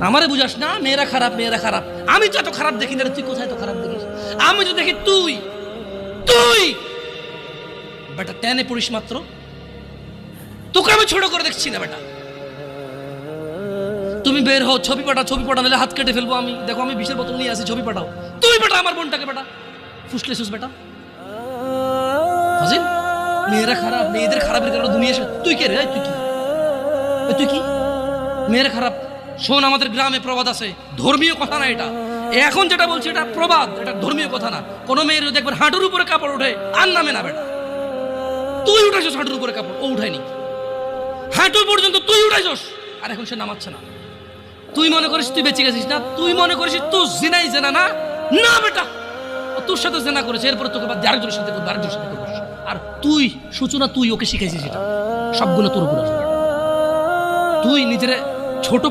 আমারে বুঝাস না মেয়েরা খারাপ মেয়েরা খারাপ। আমি তো এত খারাপ দেখি না, তুই কোথায় তো খারাপ দেখিস? আমি তো দেখি তুই তুই বেটা টেনে পড়িস মাত্র, তোকে আমি ছোট করে দেখছি না বেটা। তুমি বের হও, ছবি পাঠাও নাহলে হাত কেটে ফেলবো আমি। দেখো আমি বিষের বোতল নিয়ে আসি, ছবি পাঠাও। তুই বেটা আমার বোনটাকে বেটা ফুসলেছিস বেটা। হাজির মেয়েরা খারাপ, মেয়েদের খারাপের কারণে দুনিয়া এসে তুই কে রে? তুই কি মেয়েরা খারাপ? শোন, আমাদের গ্রামে প্রবাদ আছে, ধর্মীয় কথা না এটা। এখন যেটা বলছি এটা প্রবাদ, এটা ধর্মীয় কথা না। কোনো মেয়ের দেখবেন হাঁটুর উপরে কাপড় ওঠে আর নামে না বেটা। তুই উঠাইছস হাঁটুর উপরে কাপড়, ও উঠায়নি। হাঁটু পর্যন্ত তুই উঠাইছস আর এখন সে নামাচ্ছে না। তুই মনে করিস তুই বেঁচে গেছিস না? তুই মনে করিস তুই জিনাই জেনা না? না বেটা, ও তোর সাথে জেনা করেছে, এরপরে তোকে বাদ আরেকজনের সাথে করবে, আরেকজনের সাথে করবে। আর তুই সূচনা, তুই ওকে শিখাইছিস, এটা সবগুলো তোর উপর আছে। তুই নিজের ছোট